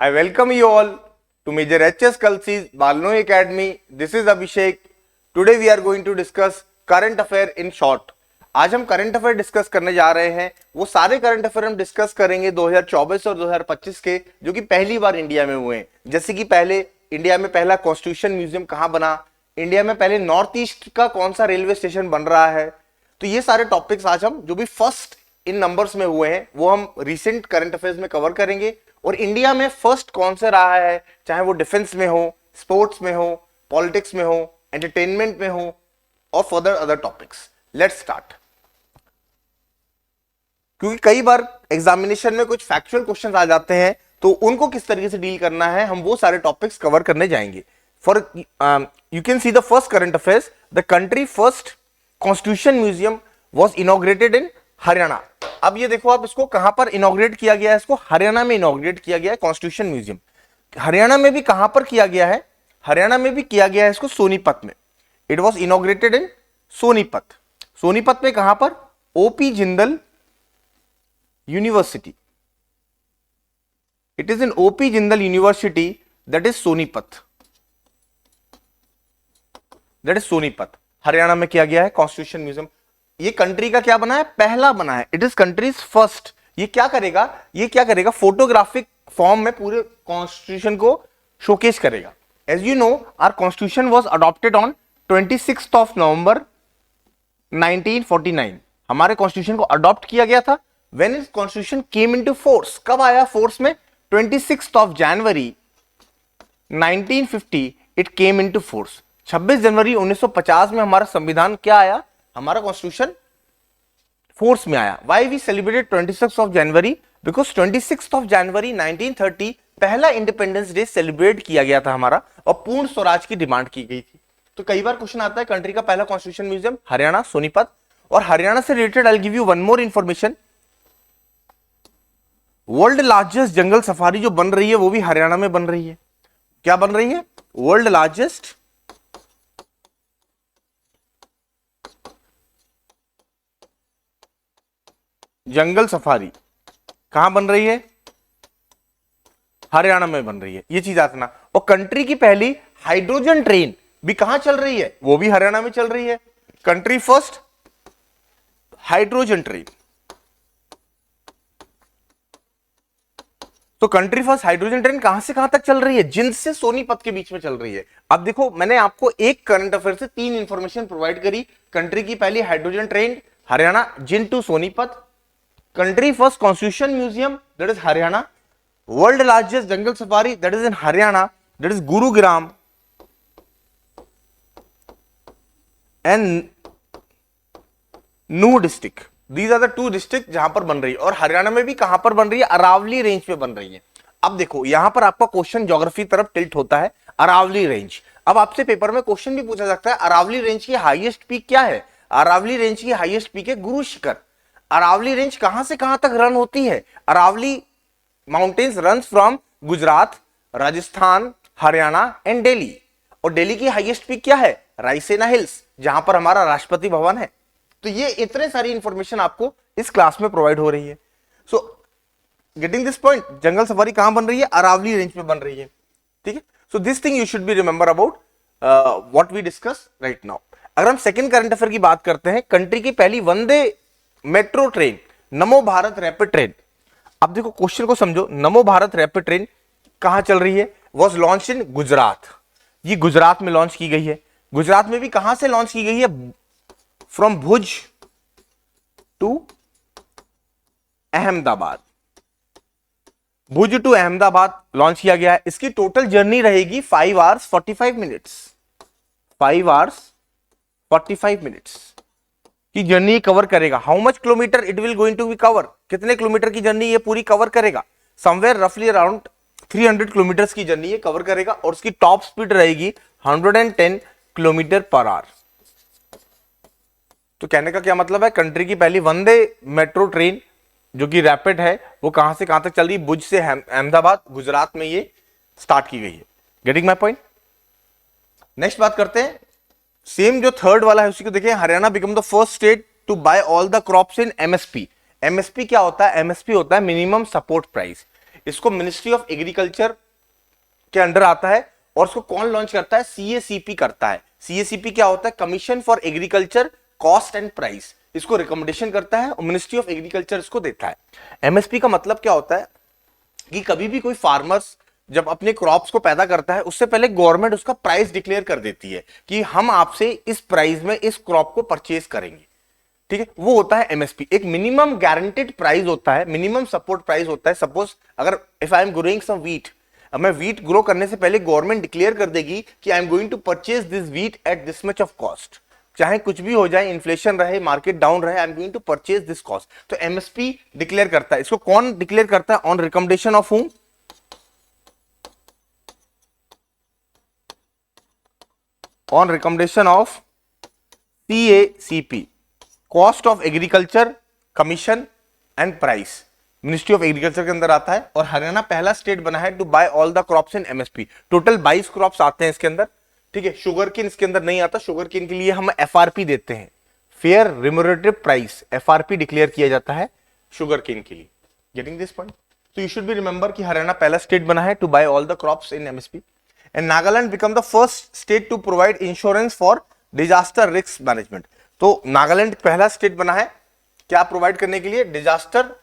I welcome you all to Major HS Kalsi's Balnoi Academy. This is Abhishek. Today we are going to discuss current affair in short. आज हम current affair discuss करने जा रहे हैं। वो सारे current affair हम discuss करेंगे 2024 और 2025 के, जो कि पहली बार इंडिया में हुए हैं। जैसे कि पहले इंडिया में पहला कॉन्स्टिट्यूशन म्यूजियम कहां बना, इंडिया में पहले नॉर्थ ईस्ट का कौन सा रेलवे स्टेशन बन रहा है। तो ये सारे टॉपिक्स आज हम जो भी फर्स्ट इन नंबर्स में हुए हैं वो हम रिसेंट करंट अफेयर्स में कवर करेंगे। और इंडिया में फर्स्ट कौन सा रहा है, चाहे वो डिफेंस में हो, स्पोर्ट्स में हो, पॉलिटिक्स में हो, एंटरटेनमेंट में हो और further other topics. Let's start. क्योंकि कई बार एग्जामिनेशन में कुछ फैक्चुअल क्वेश्चंस आ जाते हैं, तो उनको किस तरीके से डील करना है, हम वो सारे टॉपिक्स कवर करने जाएंगे। For you can see the first current affairs. The country first constitution museum was inaugurated इन हरियाणा। अब ये देखो, आप इसको कहां पर इनॉग्रेट किया गया है, इसको हरियाणा में इनॉग्रेट किया गया है कॉन्स्टिट्यूशन म्यूजियम। हरियाणा में भी कहां पर किया गया है, हरियाणा में भी किया गया है इसको सोनीपत में। इट वॉज इनॉग्रेटेड इन सोनीपत। सोनीपत में कहां पर, OP Jindal university. It is in OP Jindal university, that is Sonipat. That is Sonipat, Haryana में किया गया है कॉन्स्टिट्यूशन म्यूजियम। ये कंट्री का क्या बना है, पहला बना है। It is countries first. ये क्या करेगा, फोटोग्राफिक फॉर्म में पूरे कॉन्स्टिट्यूशन को शोकेस करेगा। As you know, our constitution was adopted on 26 of November 1949। हमारे कॉन्स्टिट्यूशन को अडॉप्ट किया गया था। When is constitution came into force, कब आया फोर्स में, 26 of January 1950 it came into force. 26 जनवरी 1950 में हमारा संविधान क्या आया, हमारा कॉन्स्टिट्यूशन फोर्स में आया। Why we celebrated 26 of January, because 26 of January 1930 पहला इंडिपेंडेंस डे सेलिब्रेट किया गया था हमारा, और पूर्ण स्वराज की डिमांड की गई थी। तो कई बार क्वेश्चन आता है, कंट्री का पहला कॉन्स्टिट्यूशन म्यूजियम हरियाणा, सोनीपत। और हरियाणा से related I will give you one more information. World largest jungle safari जो बन रही है वो भी हरियाणा में बन रही है। क्या बन रही है, वर्ल्ड लार्जेस्ट जंगल सफारी कहां बन रही है, हरियाणा में बन रही है। ये चीज आतना। और कंट्री की पहली हाइड्रोजन ट्रेन भी कहां चल रही है, वो भी हरियाणा में चल रही है। Country first hydrogen train. तो कंट्री फर्स्ट हाइड्रोजन ट्रेन कहां से कहां तक चल रही है, जिंद से सोनीपत के बीच में चल रही है। अब देखो, मैंने आपको एक करंट अफेयर से 3 इंफॉर्मेशन प्रोवाइड करी। कंट्री की पहली hydrogen train Haryana, Jind to Sonipat. Country first constitution museum, that is Haryana. World largest jungle safari, that is in Haryana, that is Gurugram. And Nuh district, these are the 2 district जहां पर बन रही है। और हरियाणा में भी कहां पर बन रही है, अरावली रेंज पे बन रही है। अब देखो, यहां पर आपका क्वेश्चन ज्योग्राफी तरफ टिल्ट होता है, अरावली रेंज। अब आपसे पेपर में क्वेश्चन भी पूछा सकता है, अरावली रेंज की हाईएस्ट पीक क्या है। अरावली रेंज की हाईएस्ट पीक है गुरु शिखर। अरावली रेंज कहां से कहां तक रन होती है, Aravalli mountains runs from Gujarat, Rajasthan, Haryana and Delhi. और दिल्ली की हाईएस्ट पीक क्या है, रायसेना हिल्स, जहां पर हमारा राष्ट्रपति भवन है। तो ये इतने सारी इंफॉर्मेशन आपको इस क्लास में प्रोवाइड हो रही है। So getting this point, jungle safari कहां बन रही है, अरावली रेंज में बन रही है। ठीक है, so this thing you should be remember about what we discuss right now. अगर हम सेकंड करंट अफेयर की बात करते हैं, कंट्री की पहली वंदे मेट्रो ट्रेन, नमो भारत रैपिड ट्रेन। अब देखो, क्वेश्चन को समझो, नमो भारत रैपिड ट्रेन कहां चल रही है, वॉज लॉन्च इन गुजरात। ये गुजरात में लॉन्च की गई है। गुजरात में भी कहां से लॉन्च की गई है, from Bhuj to Ahmedabad. Bhuj to Ahmedabad launch किया गया है। इसकी टोटल जर्नी रहेगी 5 आवर्स 45 मिनट्स। 5 आवर्स 45 मिनट्स की जर्नी कवर करेगा। How much kilometre it will going to be cover, कितने किलोमीटर की जर्नी ये पूरी कवर करेगा, समवेयर रफली अराउंड 300 किलोमीटर की जर्नी ये कवर करेगा। और उसकी टॉप स्पीड रहेगी 110 किलोमीटर पर आवर। तो कहने का क्या मतलब है, कंट्री की पहली वंदे मेट्रो ट्रेन जो कि रैपिड है, वो कहां से कहां तक चल रही है, भुज से अहमदाबाद, गुजरात में ये स्टार्ट की गई है। Getting my point. नेक्स्ट बात करते हैं, सेम जो थर्ड वाला है उसी को देखें। Haryana become the first state to buy all the crops in MSP. MSP क्या होता है, एमएसपी होता है मिनिमम सपोर्ट प्राइस। इसको मिनिस्ट्री ऑफ एग्रीकल्चर के अंडर आता है और उसको कौन लॉन्च करता है? सीएसीपी करता है। सीएसीपी क्या होता है? Commission for agriculture cost and price. इसको रिकमेंडेशन करता है और मिनिस्ट्री ऑफ एग्रीकल्चर इसको देता है। एमएसपी का मतलब क्या होता है कि कभी भी कोई फार्मर्स जब अपने क्रॉप्स को पैदा करता है उससे पहले गवर्नमेंट उसका प्राइस डिक्लेयर कर देती है कि हम आपसे इस प्राइस में इस क्रॉप को परचेज करेंगे। ठीक है, वो होता है एमएसपी। एक मिनिमम गारंटेड प्राइस होता है, मिनिमम सपोर्ट प्राइस होता है। सपोज अगर if I am growing some wheat, अब मैं व्हीट ग्रो करने से पहले गवर्नमेंट डिक्लेयर कर देगी कि I am going to purchase this wheat at this much of cost. चाहे कुछ भी हो जाए, इन्फ्लेशन रहे, मार्केट डाउन रहे, I am going to purchase this cost. तो एमएसपी डिक्लेयर करता है। इसको कौन डिक्लेयर करता है? On recommendation of whom? On recommendation of CACP, cost of agriculture commission and price, ministry of agriculture के अंदर आता है। और हरियाणा पहला स्टेट बना है to buy all the crops in MSP. Total 22 crops आते हैं इसके अंदर। ठीक है, शुगर केन इसके अंदर नहीं आता। शुगर केन के लिए हम एफआरपी देते हैं, fair remunerative price, FRP declare किया जाता है शुगर केन के लिए। Getting this point? तो यू शुड बी रिमेंबर कि हरियाणा पहला स्टेट बना है to buy all the crops in MSP. And Nagaland become the first state to provide insurance for disaster risk management. तो नागालैंड पहला स्टेट बना है क्या प्रोवाइड करने के लिए? डिजास्टर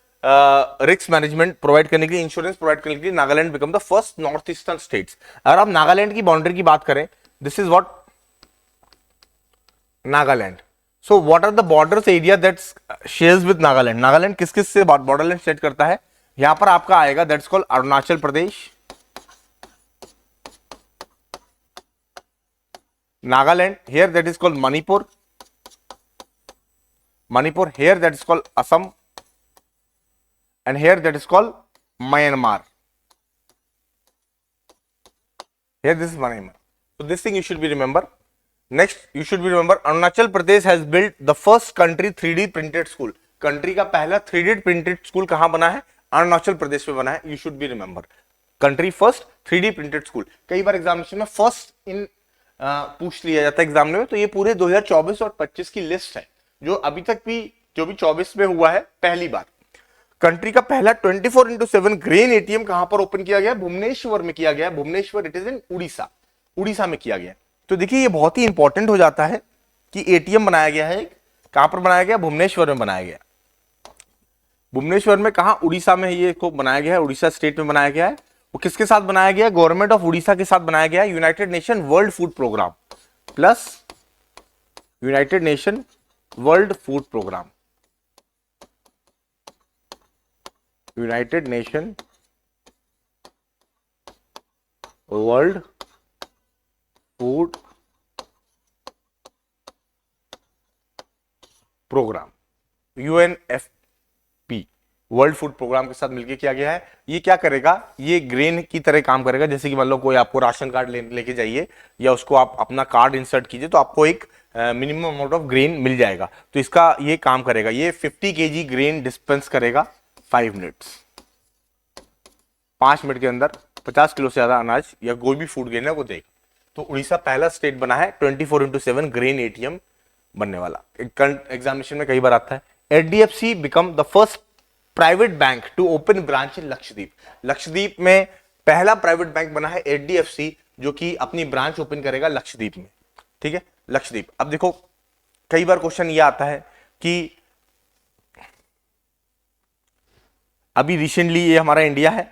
रिस्क मैनेजमेंट प्रोवाइड करने के लिए, इंश्योरेंस प्रोवाइड करने के लिए Nagaland become the first north eastern states. अगर आप नागालैंड की बाउंड्री की बात करें, this is what Nagaland. So what are the borders area that shares with Nagaland? Nagaland किस किस से बॉर्डरलैंड सेट करता है? यहां पर आपका आएगा that's called Arunachal Pradesh, Nagaland, here that is called Manipur, here that is called Assam, and here that is called Myanmar. Here this is Myanmar. So this thing you should be remember. Next you should be remember Arunachal Pradesh has built the first country 3D printed school. Country का पहला 3D printed school कहां बना है? अरुणाचल प्रदेश में बना है। You should be remember. Country first 3D printed school। कई बार examination में फर्स्ट इन पूछ लिया जाता है एग्जाम में। तो ये पूरे 2024 और 25 की लिस्ट है जो अभी तक भी, जो भी 24 में हुआ है पहली बार। कंट्री का पहला 24/7 ग्रेन एटीएम कहां पर ओपन किया गया? भुवनेश्वर में किया गया। Bhubaneswar, it is in Orissa, Orissa में किया गया। तो देखिए ये बहुत ही इंपॉर्टेंट हो जाता है कि एटीएम बनाया गया है। कहां पर बनाया गया? भुवनेश्वर में बनाया गया। भुवनेश्वर में कहा? उड़ीसा में ये को बनाया गया है, उड़ीसा स्टेट में बनाया गया है। वो किसके साथ बनाया गया? गवर्नमेंट ऑफ उड़ीसा के साथ बनाया गया है। United Nation World Food Programme plus United Nation World Food Programme, United Nation World Food Programme, UNFP, World Food Programme के साथ मिलकर किया गया है। ये क्या करेगा? ये ग्रेन की तरह काम करेगा। जैसे कि मान लो कोई आपको राशन कार्ड लेके जाइए या उसको आप अपना कार्ड इंसर्ट कीजिए तो आपको एक मिनिमम अमाउंट ऑफ ग्रेन मिल जाएगा। तो इसका ये काम करेगा। ये 50 kg ग्रेन डिस्पेंस करेगा 5 मिनट्स। 5 मिनट के अंदर 50 किलो से ज्यादा अनाज या कोई भी फूड ग्रेन है वो देगा। तो उड़ीसा पहला स्टेट बना है 24/7 ग्रेन एटीएम बनने वाला। एग्जामिनेशन में कई बार आता है। HDFC become the first private bank to open branch in Lakshadweep. Lakshadweep में पहला प्राइवेट बैंक बना है एचडीएफसी जो कि अपनी ब्रांच ओपन करेगा लक्षद्वीप में। ठीक है, लक्षद्वीप। अब देखो कई बार क्वेश्चन ये आता है कि अभी रिसेंटली ये हमारा इंडिया है,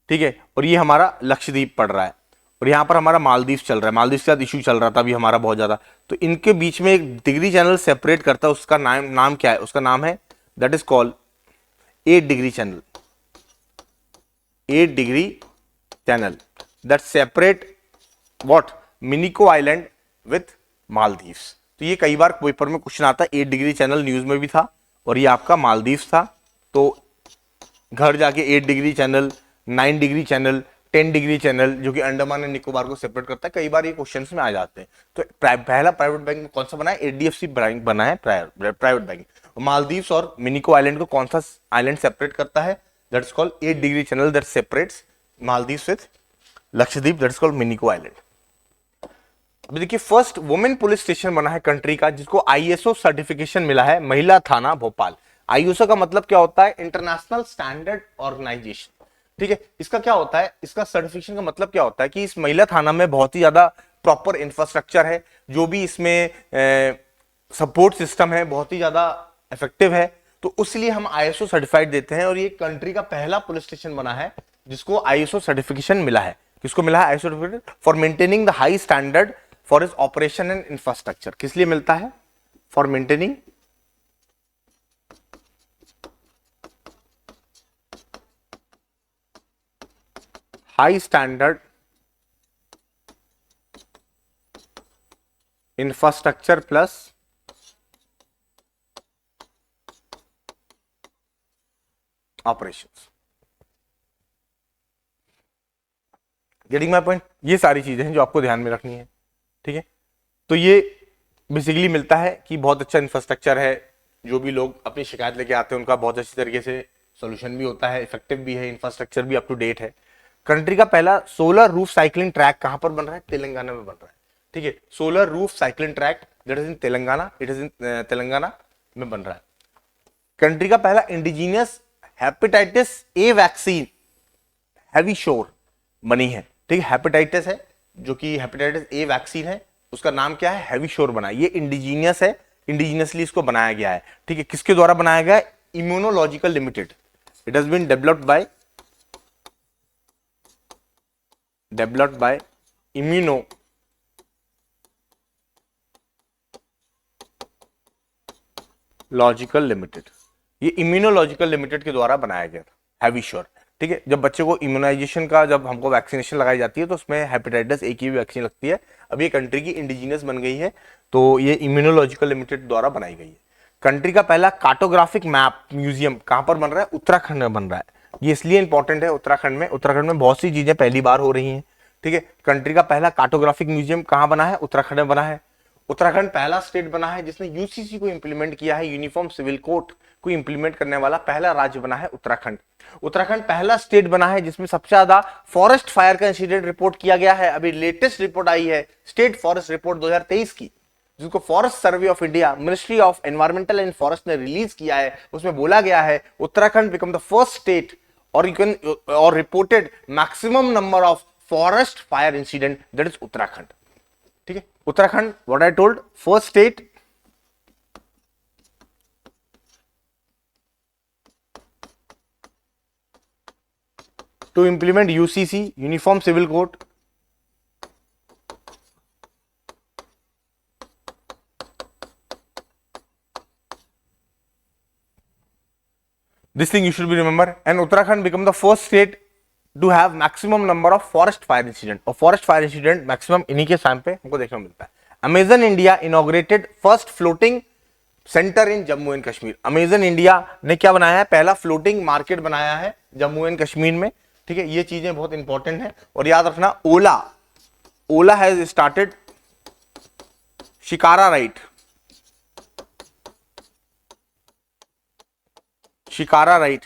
ठीक है, और ये हमारा लक्षद्वीप पड़ रहा है और यहां पर हमारा मालदीव चल रहा है। मालदीव के साथ इशू चल रहा था अभी हमारा बहुत ज्यादा। तो इनके बीच में एक डिग्री चैनल सेपरेट करता है। उसका नाम क्या है? उसका नाम है that is called 8 degree channel. 8 degree channel that separate what? Minicoy island with Maldives. तो ये कई बार पेपर में क्वेश्चन आता है। 8 डिग्री चैनल न्यूज में भी था और ये आपका मालदीव्स था। तो घर जाके 8 degree channel, 9 degree channel, 10 degree channel जो कि अंडमान एंड निकोबार को सेपरेट करता है, कई बार ये क्वेश्चंस में आ जाते हैं। तो पहला प्राइवेट बैंक कौन सा बना है? एचडीएफसी बैंक बना है प्राइवेट बैंक। मालदीव्स और मिनिको आइलैंड को कौन सा आइलैंड सेपरेट करता है? That's called 8 degree channel that separates Maldives with Lakshadweep, that's called Minicoy island. अभी देखिए फर्स्ट वुमेन पुलिस स्टेशन बना है कंट्री का जिसको आईएसओ सर्टिफिकेशन मिला है, महिला थाना भोपाल। आईएसओ का मतलब क्या होता है? International standard organization. ठीक है, इसका क्या होता है, इसका सर्टिफिकेशन का मतलब क्या होता है कि इस महिला थाना में बहुत ही ज्यादा प्रॉपर इंफ्रास्ट्रक्चर है, जो भी इसमें सपोर्ट सिस्टम है बहुत ही ज्यादा इफेक्टिव है, तो उसलिए हम आईएसओ सर्टिफाइड देते हैं। और ये कंट्री का पहला पुलिस स्टेशन बना है जिसको आईएसओ सर्टिफिकेशन मिला है। किसको मिला है? ISO certificate for maintaining the high standard for is operation and infrastructure. किस लिए मिलता है? For maintaining high standard infrastructure plus operations. Getting my point? ये सारी चीजें हैं जो आपको ध्यान में रखनी है। ठीक है, तो ये बेसिकली मिलता है कि बहुत अच्छा इंफ्रास्ट्रक्चर है, जो भी लोग अपनी शिकायत लेके आते हैं उनका बहुत अच्छी तरीके से सोल्यूशन भी होता है, इफेक्टिव भी है, इंफ्रास्ट्रक्चर भी अप टू डेट है। कंट्री का पहला सोलर रूफ साइकिलिंग ट्रैक कहां पर बन रहा है? तेलंगाना में बन रहा है। ठीक है, solar roof cycling track that is in Telangana, it is in Telangana में बन रहा है। कंट्री का पहला इंडिजीनियस हेपेटाइटिस ए वैक्सीन हैवीशोर बनी है। ठीक है, हेपेटाइटिस है जो कि हेपेटाइटिस ए वैक्सीन है, उसका नाम क्या है? हैवीशोर बना है। ये इंडिजीनियस है, इंडिजीनियसली इसको बनाया गया है। ठीक है, किसके द्वारा बनाया गया है? Immunological limited. It has been developed by immunological limited. ये इम्यूनोलॉजिकल लिमिटेड के द्वारा बनाया गया था हैवीशोर। ठीक है, जब बच्चे को इम्यूनाइजेशन का जब हमको वैक्सीनेशन लगाई जाती है तो उसमें हेपेटाइटिस ए की भी वैक्सीन लगती है। अब ये कंट्री की इंडिजीनियस बन गई है, तो ये इम्यूनोलॉजिकल लिमिटेड द्वारा बनाई गई है। कंट्री का पहला कार्टोग्राफिक मैप म्यूजियम कहां पर बन रहा है? उत्तराखंड में बन रहा है। ये इसलिए इंपॉर्टेंट है उत्तराखंड में बहुत सी चीजें पहली बार हो रही हैं। ठीक है, कंट्री का पहला कार्टोग्राफिक म्यूजियम कहां बना है? उत्तराखंड में बना है। उत्तराखंड पहला स्टेट बना है जिसने यूसीसी को इंप्लीमेंट किया है, यूनिफॉर्म सिविल कोड को इंप्लीमेंट करने वाला पहला राज्य बना है उत्तराखंड। उत्तराखंड पहला स्टेट बना है जिसमें सबसे ज्यादा फॉरेस्ट फायर का इंसिडेंट रिपोर्ट किया गया है। अभी लेटेस्ट रिपोर्ट आई है स्टेट फॉरेस्ट रिपोर्ट 2023 की, जिसको Forest Survey of India, Ministry of Environmental and Forest ने रिलीज किया है। उसमें बोला गया है Uttarakhand become the first state और reported maximum number of forest fire incident, that is Uttarakhand. ठीक है, Uttarakhand what I told, first state to implement UCC, Uniform Civil Code. This thing you should be remember. And Uttarakhand become the first state to have maximum number of forest fire incident. और forest fire incident maximum इन्हीं के time पे हमको देखने को मिलता है। Amazon India inaugurated first floating center in Jammu and Kashmir. Amazon India ने क्या बनाया है? पहला फ्लोटिंग मार्केट बनाया है जम्मू एंड कश्मीर में। ठीक है, ये चीजें बहुत इंपॉर्टेंट है। और याद रखना, Ola has started shikara ride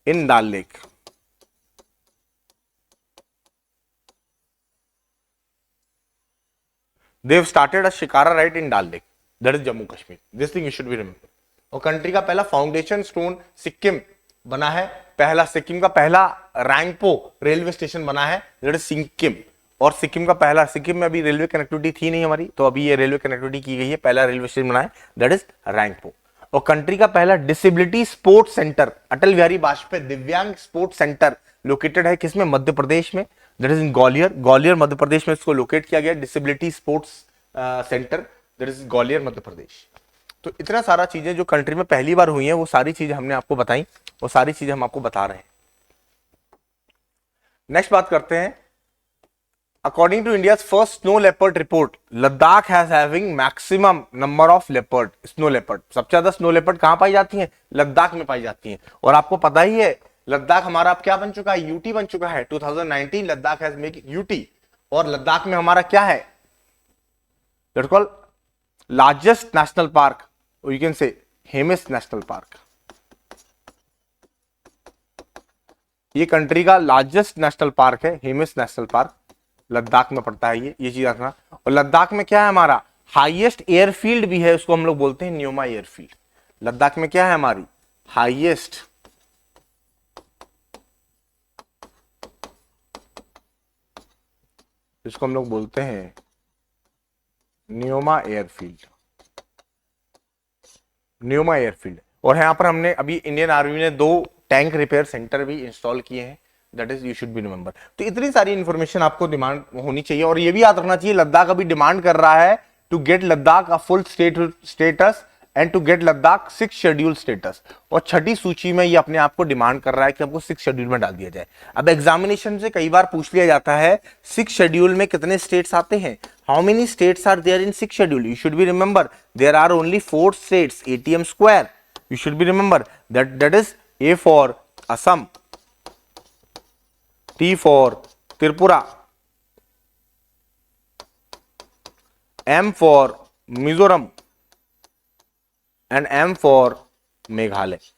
in Dal lake. They have started a shikara ride in Dal lake, that is Jammu Kashmir. This thing you should be remember. और कंट्री का पहला फाउंडेशन स्टोन सिक्किम बना है, सिक्किम का पहला रैंगपो रेलवे स्टेशन बना है, दैट इज सिक्किम। और सिक्किम में अभी रेलवे कनेक्टिविटी थी नहीं हमारी, तो अभी ये रेलवे कनेक्टिविटी की गई है, पहला रेलवे स्टेशन बना है, दैट इज रैंगपो। और कंट्री का पहला disability sports centre, Atal Bihari Vajpayee Divyang sports centre located है किसमें? मध्य प्रदेश में, that is in Gwalior Madhya Pradesh में इसको लोकेट किया गया, disability sports centre, that is Gwalior Madhya Pradesh. तो इतना सारा चीजें जो कंट्री में पहली बार हुई हैं वो सारी चीजें हमने आपको बताई, वो सारी चीजें हम आपको बता रहे हैं। नेक्स्ट बात करते हैं, according to India first snow leopard report, Ladakh has having maximum number of leopard, snow leopard. सबसे ज्यादा स्नो लेपर्ड कहां पाई जाती हैं? लद्दाख में पाई जाती हैं। और आपको पता ही है लद्दाख हमारा अब क्या बन चुका है? यूटी बन चुका है। 2019 लद्दाख हैज मेक यूटी। और लद्दाख में हमारा क्या है? That's called largest national park, you can say Hemis national park. ये कंट्री का लार्जेस्ट नेशनल पार्क है, हेमिस नेशनल पार्क, लद्दाख में पड़ता है ये चीज रखना। और लद्दाख में क्या है? हमारा हाईएस्ट एयरफील्ड भी है, उसको हम लोग बोलते हैं न्योमा एयरफील्ड। लद्दाख में क्या है? हमारी हाईएस्ट जिसको हम लोग बोलते हैं न्योमा एयरफील्ड, न्योमा एयरफील्ड। और यहाँ पर हमने अभी इंडियन आर्मी ने 2 टैंक रिपेयर सेंटर भी इंस्टॉल किए हैं, that is you should be remember. तो इतनी सारी इंफॉर्मेशन आपको डिमांड होनी चाहिए, और ये भी याद रखना चाहिए लद्दाख अभी डिमांड कर रहा है to get Ladakh a full status and to get Ladakh 6 schedule status. और छठी सूची में ये अपने आप को डिमांड कर रहा है कि हमको 6 शेड्यूल में डाल दिया जाए। अब एग्जामिनेशन से कई बार पूछ लिया जाता है 6 शेड्यूल में कितने स्टेट्स आते हैं, how many states are there in 6 schedule. You should be remember there are only 4 states, ATM square. You should be remember that is A for Assam, T for Tripura, M for Mizoram and M for Meghalaya.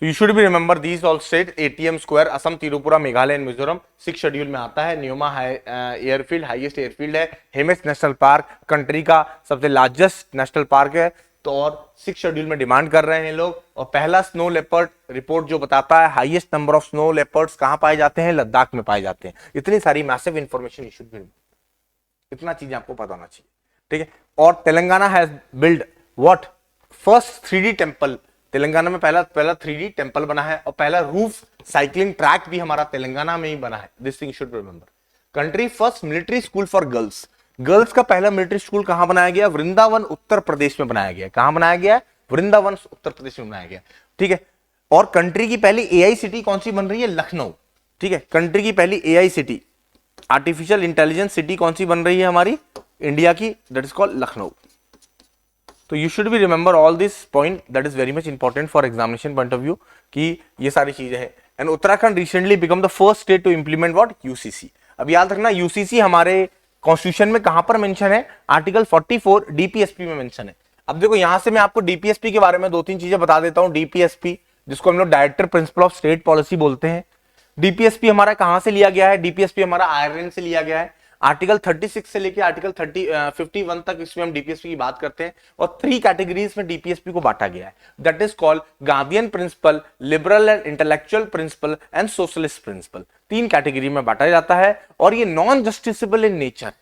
So you should be remember these all states, ATM square, Assam, Tripura, Meghalaya and Mizoram 6 schedule में आता है। Nyoma airfield highest airfield है, हेमेस national park country का सबसे largest national park है। तो और 6 schedule में डिमांड कर रहे हैं लोग। और पहला स्नो लेपर्ड रिपोर्ट जो बताता है highest number of snow leopards कहां पाए जाते हैं, लद्दाख में पाए जाते हैं। इतनी सारी massive information you should B, इतना चीजें आपको पता होना चाहिए, ठीक है। और Telangana has build what first 3D temple, Telangana में पहला 3D टेंपल बना है, और पहला रूफ साइकिलिंग ट्रैक भी हमारा तेलंगाना में ही बना है। This thing should remember. Country first military school for girls, girls का पहला मिलिट्री स्कूल कहां बनाया गया, वृंदावन उत्तर प्रदेश में बनाया गया। कहां बनाया गया, वृंदावन उत्तर प्रदेश में बनाया गया, ठीक है। और कंट्री की पहली AI सिटी कौन सी बन रही है, लखनऊ, ठीक है। कंट्री की पहली AI city artificial intelligence city कौन सी बन रही है हमारी इंडिया की, दैट इज कॉल्ड लखनऊ। तो you should be remember all this point, that is very much important for examination point of view कि ये सारी चीजें हैं। And Uttarakhand recently become the first state to implement what, UCC। अब याद रखना UCC हमारे कॉन्स्टिट्यूशन में कहां पर मेंशन है, आर्टिकल 44 DPSP में मेंशन है। अब देखो यहां से मैं आपको DPSP के बारे में 2-3 चीजें बता देता हूं। DPSP जिसको हम लोग director principle of state policy बोलते हैं, DPSP हमारा कहां से लिया गया है, DPSP हमारा आयरलैंड से लिया गया है। आर्टिकल 36 से लेके आर्टिकल 51 तक इसमें हम DPSP की बात करते हैं, और 3 कैटेगरीज में DPSP को बांटा गया है, that is called Gandhian principle, liberal and intellectual principle and socialist principle. 3 category में बांटा जाता है, और ये नॉन जस्टिसेबल इन नेचर,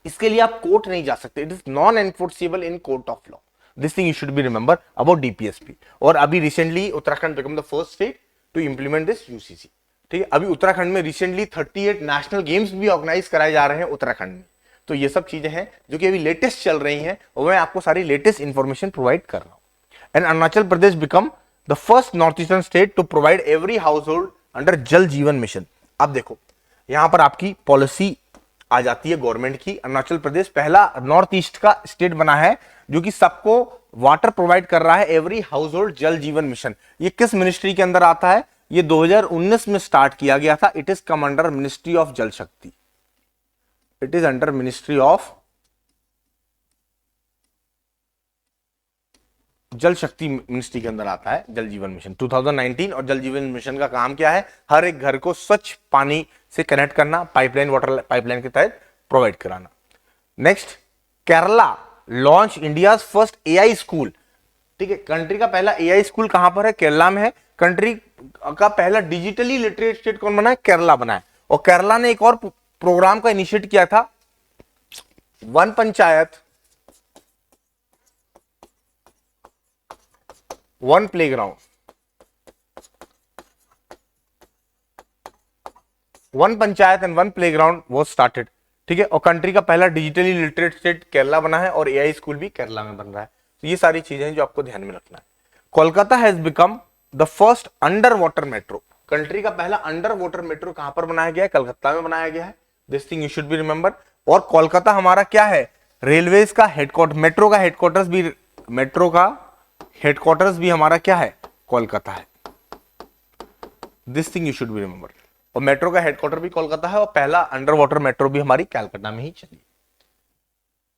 इसके लिए आप कोर्ट नहीं जा सकते, it is non enforceable in court of law. This thing you should be remember about DPSP। और अभी recently Uttarakhand become the first state to implement this UCC, ठीक है। अभी उत्तराखंड में रिसेंटली 38 नेशनल गेम्स भी ऑर्गेनाइज कराए जा रहे हैं उत्तराखंड में। तो ये सब चीजें हैं जो कि अभी लेटेस्ट चल रही हैं, और मैं आपको सारी लेटेस्ट इंफॉर्मेशन प्रोवाइड कर रहा हूं। And Arunachal Pradesh become the first north eastern state to provide every household under Jal Jeevan mission. अब देखो यहां पर आपकी पॉलिसी आ जाती है गवर्नमेंट की। अरुणाचल प्रदेश पहला नॉर्थ ईस्ट का स्टेट बना है जो कि सबको वाटर प्रोवाइड कर रहा है, एवरी हाउस होल्ड जल जीवन मिशन। ये किस मिनिस्ट्री के अंदर आता है, ये 2019 में स्टार्ट किया गया था। It is come under ministry of जल शक्ति, it is under ministry of जल शक्ति मिनिस्ट्री के अंदर आता है जल जीवन मिशन 2019। और जल जीवन मिशन का काम क्या है, हर एक घर को स्वच्छ पानी से कनेक्ट करना, पाइपलाइन वाटर पाइपलाइन के तहत प्रोवाइड कराना। Next, Kerala launch India first AI school, ठीक है। कंट्री का पहला AI स्कूल कहां पर है, केरला में है। कंट्री का पहला डिजिटली लिटरेट स्टेट कौन बना है, केरला बना है। और केरला ने एक और प्रोग्राम का इनिशिएट किया था, one panchayat one playground, one panchayat and one playground was started, ठीक है। और कंट्री का पहला डिजिटली लिटरेट स्टेट केरला बना है, और AI स्कूल भी केरला में बन रहा है। तो ये सारी चीजें जो आपको ध्यान में रखना है। Kolkata has become the first under water metro, country का पहला अंडर वाटर मेट्रो कहां पर बनाया गया है, कलकत्ता में बनाया गया है। This thing you should be remember. और कोलकाता हमारा क्या है, रेलवेज का हेडक्वार्टर, मेट्रो का हेडक्वार्टर्स भी हमारा क्या है, कोलकाता है। This thing you should be remember. और मेट्रो का हेडक्वार्टर भी कोलकाता है, और पहला अंडर वाटर मेट्रो भी हमारी कलकत्ता में ही चली।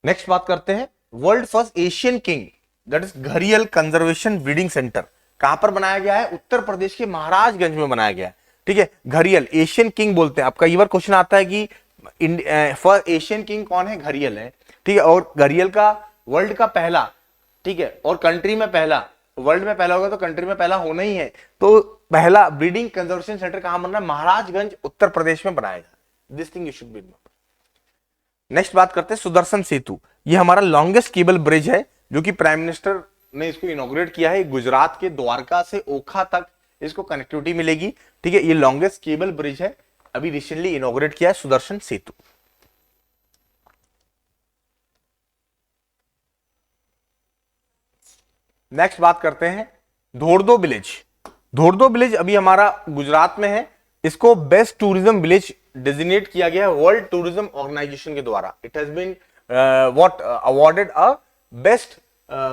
नेक्स्ट बात करते हैं, world first Asian king, that is घड़ियाल कंजर्वेशन ब्रीडिंग सेंटर कहां पर बनाया गया है, उत्तर प्रदेश के महाराजगंज में बनाया गया है, ठीक है। घड़ियाल एशियन किंग बोलते हैं। अब कई बार क्वेश्चन आता है कि फर्स्ट एशियन किंग कौन है, घड़ियाल है, ठीक है। और घड़ियाल का वर्ल्ड का पहला, ठीक है, और कंट्री में पहला, वर्ल्ड में पहला होगा तो कंट्री में पहला होना ही है। तो पहला ब्रीडिंग कंजर्वेशन सेंटर कहां बन रहा है? महाराजगंज उत्तर प्रदेश में बनाया जाए। This thing you should be remember. Next बात करते हैं सुदर्शन सेतु। ये हमारा लॉन्गेस्ट केबल ब्रिज है जो कि प्राइम मिनिस्टर ने इसको इनॉग्रेट किया है। गुजरात के द्वारका से ओखा तक इसको कनेक्टिविटी मिलेगी। ठीक है, ये लॉन्गेस्ट केबल ब्रिज है, अभी रिसेंटली इनॉग्रेट किया है सुदर्शन सेतु। नेक्स्ट बात करते हैं धोर्दो विलेज। धोर्दो विलेज अभी हमारा गुजरात में है। इसको बेस्ट टूरिज्म विलेज डेजिग्नेट किया गया है वर्ल्ड टूरिज्म ऑर्गेनाइजेशन के द्वारा। It has been what awarded a best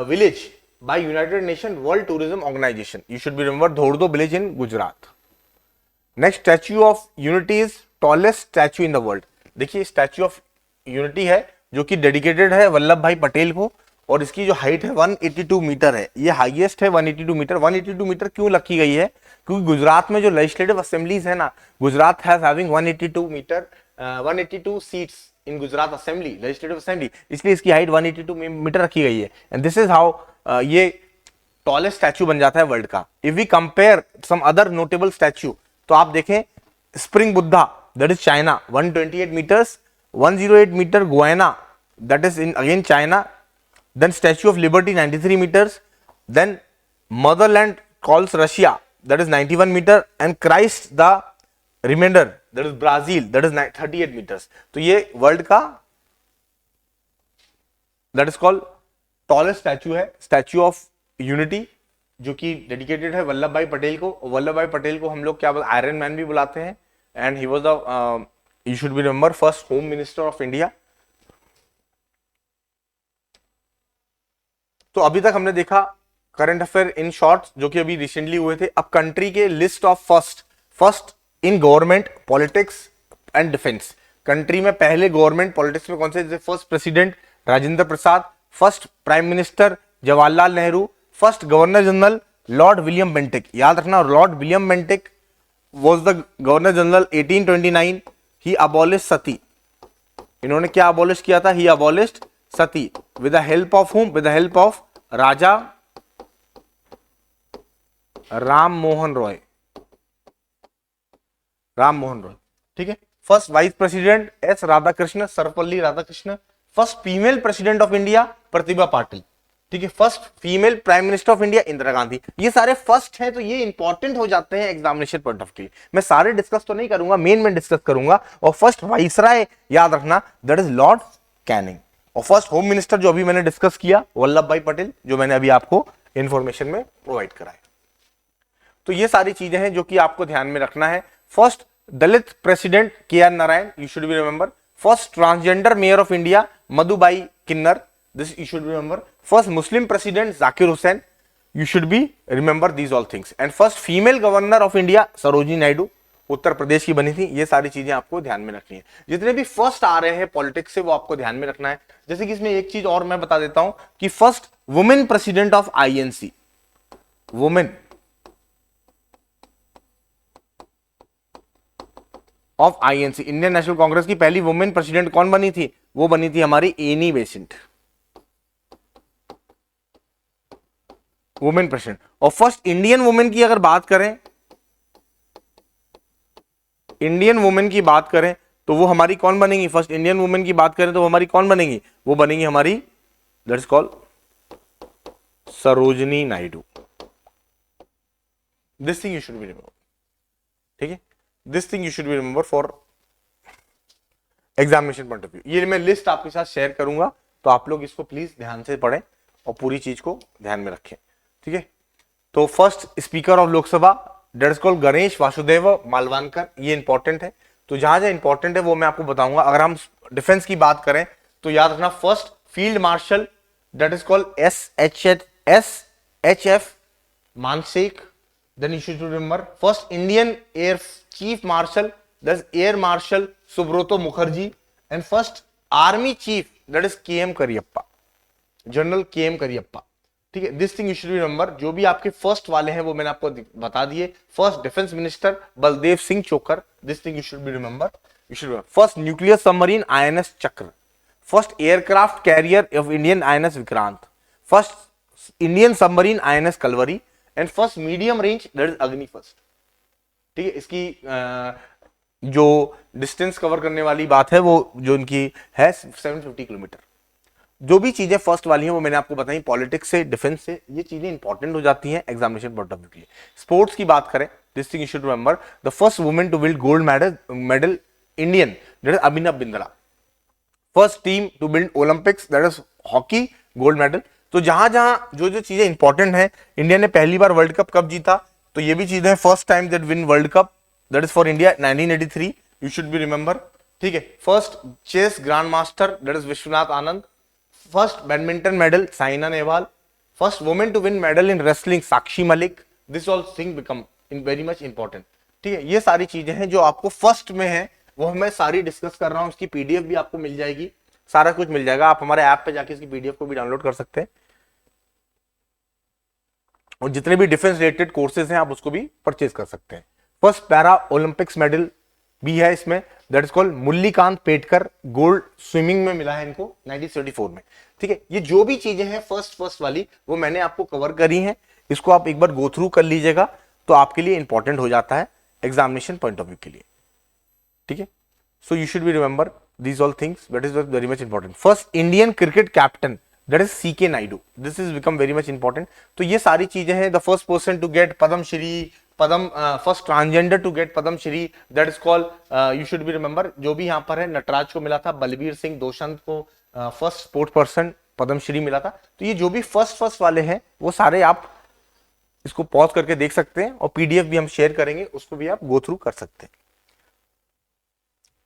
village by United Nation World Tourism Organisation. You should be remember Dhordo village in Gujarat. Next Statue of Unity is tallest statue in the world. देखिए Statue of Unity है जो कि dedicated है वल्लभ भाई पटेल को, और इसकी जो हाइट है 182 मीटर है। ये हाईएस्ट है 182 मीटर। 182 मीटर क्यों रखी गई है? क्योंकि गुजरात में जो लेजिस्लेटिव असेंबलीज है ना, Gujarat has having 182 metre 182 seats in Gujarat assembly, legislative assembly, इसलिए इसकी हाइट 182 मीटर रखी गई है। एंड दिस इज हाउ ये टॉलेस्ट स्टैच्यू बन जाता है वर्ल्ड का। If we compare some other notable statue, तो आप देखें spring Buddha that is China 128 metres, 108 metre Guanyin that is in again China, then Statue of Liberty 93 meters, then Motherland calls Russia that is 91 meter, and Christ the remainder that is Brazil that is 38 meters। तो ये world का that is called tallest statue है, statue of unity, जो कि dedicated है वल्लभ भाई पटेल को। वल्लभ भाई पटेल को हम लोग क्या बोलते हैं? आयरन मैन भी बुलाते हैं। And he was the you should be remember first home minister of India. तो अभी तक हमने देखा करंट अफेयर इन शॉर्ट्स जो कि अभी रिसेंटली हुए थे। अब कंट्री के list of first in government politics and defence. Country में पहले गवर्नमेंट पॉलिटिक्स में कौन से? जैसे first president Rajendra Prasad, first prime minister Jawaharlal Nehru, first governor general lord William Bentinck. याद रखना, lord William Bentinck was the governor general 1829। He abolish sati. इन्होंने क्या अबॉलिश किया था? He abolished sati with the help of whom? with the help of Raja Ram Mohan Roy. ठीक है। First vice president S Radhakrishna, Sarvepalli Radhakrishna. First female president of India Pratibha Patil. ठीक है। First female prime minister of India Indira Gandhi. ये सारे फर्स्ट हैं, तो ये इंपॉर्टेंट हो जाते हैं एग्जामिनेशन पॉइंट ऑफ व्यू। मैं सारे डिस्कस तो नहीं करूंगा, मेन में डिस्कस करूंगा। और फर्स्ट वाइसराय याद रखना दैट इज लॉर्ड कैनिंग। और फर्स्ट होम मिनिस्टर जो अभी मैंने डिस्कस किया वल्लभ भाई पटेल, जो मैंने अभी आपको इंफॉर्मेशन में प्रोवाइड कराया। तो ये सारी चीजें हैं जो कि आपको ध्यान में रखना है। First Dalit president K R. Narayan, you should be remember. First transgender mayor of India Madhubai Kinnar, this you should be remember. First Muslim president Zakir Hussain, you should be remember these all things. And first female governor of India Sarojini Naidu, Uttar Pradesh की बनी थी। ये सारी चीजें आपको ध्यान में रखनी है। जितने भी फर्स्ट आ रहे हैं पॉलिटिक्स से वो आपको ध्यान में रखना है। जैसे कि इसमें एक चीज और मैं बता देता हूं कि first women president of INC, women of INC, Indian national Congress की पहली वुमेन प्रेसिडेंट कौन बनी थी? वो बनी थी हमारी एनी बेसेंट, वुमेन प्रेसिडेंट। और फर्स्ट इंडियन वुमेन की अगर बात करें, इंडियन वुमेन की बात करें तो वो हमारी कौन बनेंगी? फर्स्ट इंडियन वुमेन की बात करें तो वो हमारी कौन बनेंगी? वो बनेंगी हमारी that is called Sarojini Naidu. This thing you should be remember. ठीक है, this thing you should be remember for examination point of view. ये मैं लिस्ट आपके साथ शेयर करूंगा, तो आप लोग इसको प्लीज ध्यान से पढ़ें और पूरी चीज को ध्यान में रखें। ठीक है। तो first speaker of Lok Sabha that is called Ganesh Vasudev Malvankar, ये इंपॉर्टेंट है। तो जहां जहां इंपॉर्टेंट है वो मैं आपको बताऊंगा। अगर हम डिफेंस की बात करें तो याद रखना first field marshal that is called SHF मानसिक। Then you should remember first Indian air chief marshal that is air marshal Subroto Mukherjee. And first army chief that is KM Cariappa, general KM Cariappa. ठीक है। This thing you should be remember. जो भी आपके first वाले हैं वो मैंने आपको बता दिए। First defence minister Baldev Singh Chokar, this thing you should be remember. You should first nuclear submarine INS Chakra, first aircraft carrier of Indian INS Vikrant, first Indian submarine INS Kalvari, and first medium range that is Agni first. ठीक है, इसकी जो distance cover करने वाली बात है वो जो इनकी है 750 किलोमीटर। जो भी चीजें फर्स्ट वाली हैं वो मैंने आपको बताई, पॉलिटिक्स से, डिफेंस से, ये चीजें इंपॉर्टेंट हो जाती हैं एग्जामिनेशन पॉइंट ऑफ व्यू के लिए। स्पोर्ट्स की बात करें, this thing you should remember, the first women to build gold medal Indian, that is Abhinav Bindra. First team to build olympics, that is hockey gold medal. तो जहां जहां जो जो चीजें इंपॉर्टेंट है, इंडिया ने पहली बार वर्ल्ड कप कब जीता, तो ये भी चीजें, first time that win world cup, that is for India 1983, you should be remember. ठीक है, first chess grand master, that is Vishwanath Anand. First badminton medal Saina Nehwal. First women to win medal in wrestling Sakshi Malik. This all thing become in very much important. ठीक है, ये सारी चीजें हैं जो आपको फर्स्ट में है, वो मैं सारी डिस्कस कर रहा हूं। उसकी पीडीएफ भी आपको मिल जाएगी, सारा कुछ मिल जाएगा, आप हमारे ऐप पे जाके इसकी पीडीएफ को भी डाउनलोड कर सकते हैं। और जितने भी डिफेंस रिलेटेड कोर्सेज हैं आप उसको भी परचेज कर सकते हैं। फर्स्ट पैरा ओलंपिक्स मेडल भी है इसमें, that is called Murlikant Petkar, gold swimming में मिला है इनको 1974 में। ठीक है, ये जो भी चीजें हैं फर्स्ट वाली वो मैंने आपको कवर करी हैं, इसको आप एक बार गो थ्रू कर लीजिएगा तो आपके लिए इंपॉर्टेंट हो जाता है एग्जामिनेशन पॉइंट ऑफ व्यू के लिए। ठीक है, so you should be remember these all things, that is very much important. First Indian cricket captain, that is CK Naidu, this is become very much important. तो ये सारी चीजें हैं। the first person to get Padma Shri, first transgender to get Padma Shri, that is called you should be remember, जो भी यहाँ पर है नटराज को मिला था, बलबीर सिंह दोशंत को first sport person Padma Shri मिला था। तो ये जो भी फर्स्ट वाले हैं वो सारे आप इसको पॉज करके देख सकते हैं, और पीडीएफ भी हम शेयर करेंगे, उसको भी आप गो थ्रू कर सकते हैं।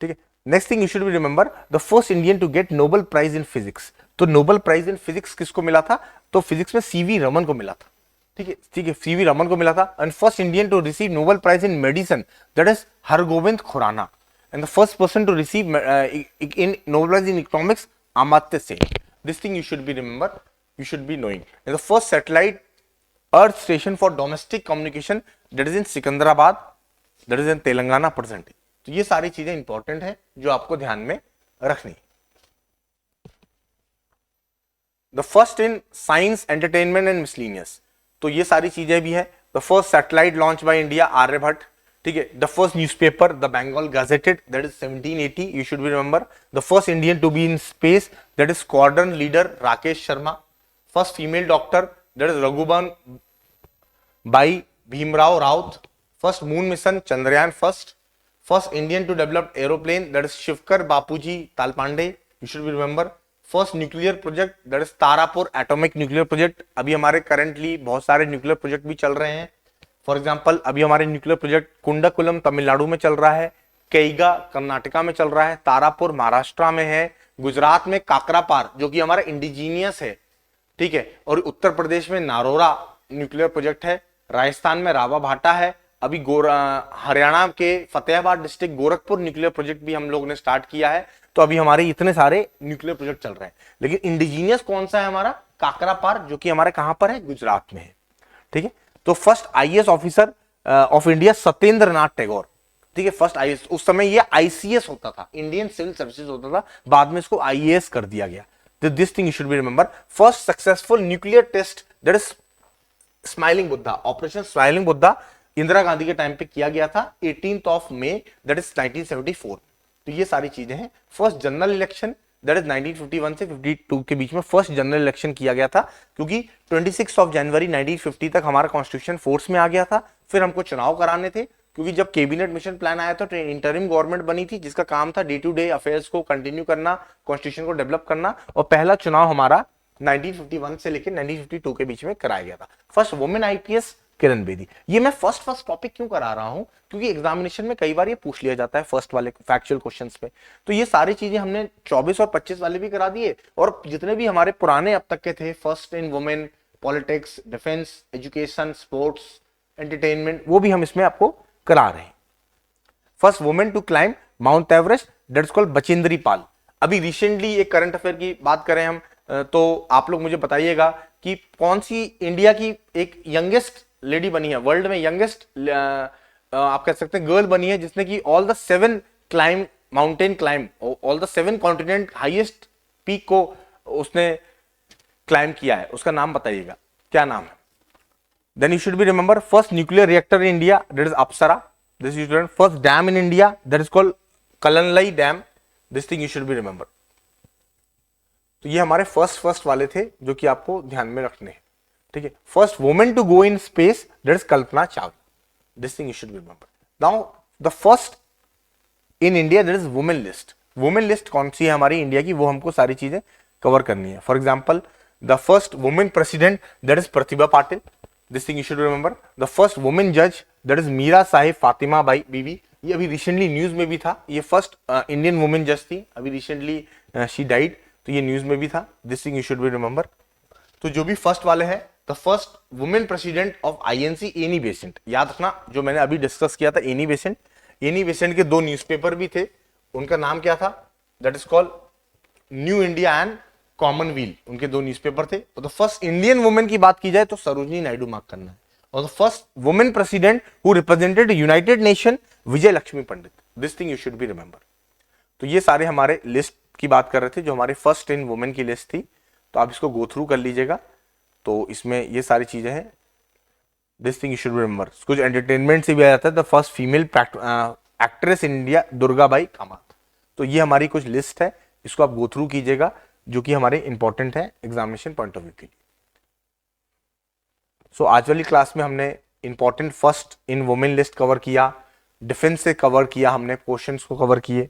ठीक है, next thing you should be remember, the first Indian to get Nobel prize in physics. तो नोबेल प्राइज इन फिजिक्स किसको मिला था, तो फिजिक्स में सीवी रमन को मिला था। ठीक है, सीवी रमन को मिला था। And first Indian to receive Nobel prize in medicine, that is Hargobind Khorana. And the first person to receive in Nobel prize in economics, Amartya Sen. This thing you should be remember, you should be knowing. And the first satellite earth station for domestic communication, that is in Secunderabad, that is in Telangana present. तो ये सारी चीजें important है जो आपको ध्यान में रखनी। The first in science entertainment and miscellaneous, तो ये सारी चीजें भी है। The first satellite launch by India, Aryabhata. ठीक है, the first newspaper the Bengal gazetted, that is 1780, you should be remember. The first Indian to be in space, that is squadron leader Rakesh Sharma. First female doctor, that is Raghuban Bai Bhimrao Raut. First moon mission Chandrayaan first. First Indian to develop aeroplane, that is Shivkar Bapuji Talpande, you should be remember. First nuclear project, that is Tarapur atomic nuclear project. अभी हमारे currently बहुत सारे nuclear project भी चल रहे हैं। For example, अभी हमारे nuclear project कुंडकुलम तमिलनाडु में चल रहा है, कैगा कर्नाटका में चल रहा है, तारापुर महाराष्ट्र में है, गुजरात में काकरापार जो कि हमारा इंडिजीनियस है। ठीक है, और उत्तर प्रदेश में नारोरा न्यूक्लियर प्रोजेक्ट है, राजस्थान में रावा भाटा है, अभी हरियाणा के Fatehabad district Gorakhpur nuclear project भी हम लोग ने स्टार्ट किया है। तो अभी हमारे इतने सारे न्यूक्लियर प्रोजेक्ट चल रहे हैं, लेकिन इंडिजीनियस कौन सा है हमारा, काकरापार, जो कि हमारे कहां पर है, गुजरात में है। ठीक है, तो first IAS officer of India Satyendra Nath Tagore. ठीक है, फर्स्ट आईएएस, उस समय ये आईसीएस होता था, इंडियन सिविल सर्विसेज होता था, बाद में इसको आईएएस कर दिया गया। तो this thing you should be remember. First successful nuclear test, that is smiling Buddha, operation smiling Buddha, Indira Gandhi के टाइम पे किया गया था 18th of May, that is 1974। तो ये सारी चीजें हैं। First general election, that is 1951 से 52 के बीच में फर्स्ट जनरल इलेक्शन किया गया था, क्योंकि 26 ऑफ जनवरी 1950 तक हमारा कॉन्स्टिट्यूशन फोर्स में आ गया था। फिर हमको चुनाव कराने थे, क्योंकि जब कैबिनेट मिशन प्लान आया तो इंटरिम गवर्नमेंट बनी थी, जिसका काम था डे टू डे अफेयर्स को कंटिन्यू करना, कॉन्स्टिट्यूशन को डेवलप करना, और पहला चुनाव हमारा 1951 से लेकर 1952 के बीच में कराया गया था। First women IPS Kiran Bedi. ये मैं फर्स्ट टॉपिक क्यों करा रहा हूं, क्योंकि एग्जामिनेशन में कई बार ये पूछ लिया जाता है फर्स्ट वाले फैक्चुअल क्वेश्चंस पे। तो ये सारी चीजें हमने 24 और 25 वाले भी करा दिए, और जितने भी हमारे पुराने अब तक के थे, first in women, politics, defence, education, sports, entertainment, वो भी हम इसमें आपको करा रहे हैं। First women to climb Mount Everest, that is called Bachendri Pal. अभी रिसेंटली एक करंट अफेयर की बात करें हम, तो आप लोग मुझे बताइएगा कि कौन सी इंडिया की एक यंगेस्ट लेडी बनी है, वर्ल्ड में यंगेस्ट आप कह सकते हैं गर्ल बनी है, जिसने की all the 7 climb mountain climb, all the 7 continent highest peak को उसने क्लाइम किया है। उसका नाम बताइएगा, क्या नाम है। Then you should be remember first nuclear reactor in India, that is Apsara. This is student first dam in India, that is called Kalanlai Dam. This thing you should be remember. तो ये हमारे फर्स्ट वाले थे जो कि आपको ध्यान में रखने हैं, ठीक है. First women to go in space, that is Kalpana Chawla. This thing you should be remember. Now the first in India, that is women list. Women list कौन सी है हमारी इंडिया की, वो हमको सारी चीजें कवर करनी है. For example the first women president, that is Pratibha Patil. This thing you should remember. The first women जज, दैट इज मीरा साहिब फातिमा बाई बीवी. ये अभी रिसेंटली न्यूज में भी था. ये फर्स्ट इंडियन वुमेन जज थी, अभी रिसेंटली शी डाइड, तो ये न्यूज में भी था. This thing you should be remember. तो जो भी फर्स्ट वाले हैं, the first women president of INC Annie Besant. याद रखना जो मैंने अभी डिस्कस किया था एनी बेसेंट. एनी बेसेंट के 2 न्यूज़पेपर भी थे, उनका नाम क्या था, that is called new India and Commonwealth. उनके 2 न्यूज़पेपर थे. और द फर्स्ट इंडियन वुमेन की बात की जाए तो सरोजिनी नायडू मार्क करना है. और the first women president who represented United nation, Vijay Lakshmi Pandit. This thing you should be remember. तो ये सारे हमारे लिस्ट की बात कर रहे थे जो हमारे फर्स्ट इन वुमेन की लिस्ट थी. तो आप इसको गो थ्रू कर लीजिएगा. तो इसमें ये सारी चीजें हैं. This thing you should remember. कुछ एंटरटेनमेंट से भी आ जाता है. The first female actress in India, Durgabai Kamat. तो ये हमारी कुछ लिस्ट है, इसको आप गो थ्रू कीजिएगा, जो कि हमारे इंपॉर्टेंट है एग्जामिनेशन पॉइंट ऑफ व्यू के लिए. सो आज वाली क्लास में हमने important first in women list cover किया, डिफेंस से कवर किया, हमने क्वेश्चंस को कवर किए.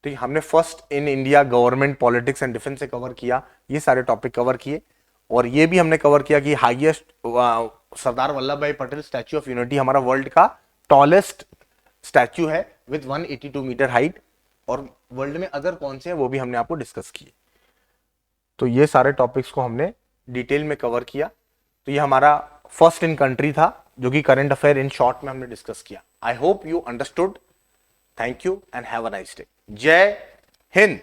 ठीक, हमने first in India government politics and defence से कवर किया. ये सारे टॉपिक कवर किए. और ये भी हमने कवर किया कि हाईएस्ट सरदार वल्लभ भाई पटेल स्टैच्यू ऑफ यूनिटी हमारा वर्ल्ड का टॉलेस्ट स्टैच्यू है विद 182 मीटर हाइट. और वर्ल्ड में अदर कौन से हैं वो भी हमने आपको डिस्कस किए. तो ये सारे टॉपिक्स को हमने डिटेल में कवर किया. तो ये हमारा फर्स्ट इन कंट्री था जो कि करंट अफेयर इन शॉर्ट में हमने डिस्कस किया. I hope you understood. Thank you and have a nice day. जय हिंद.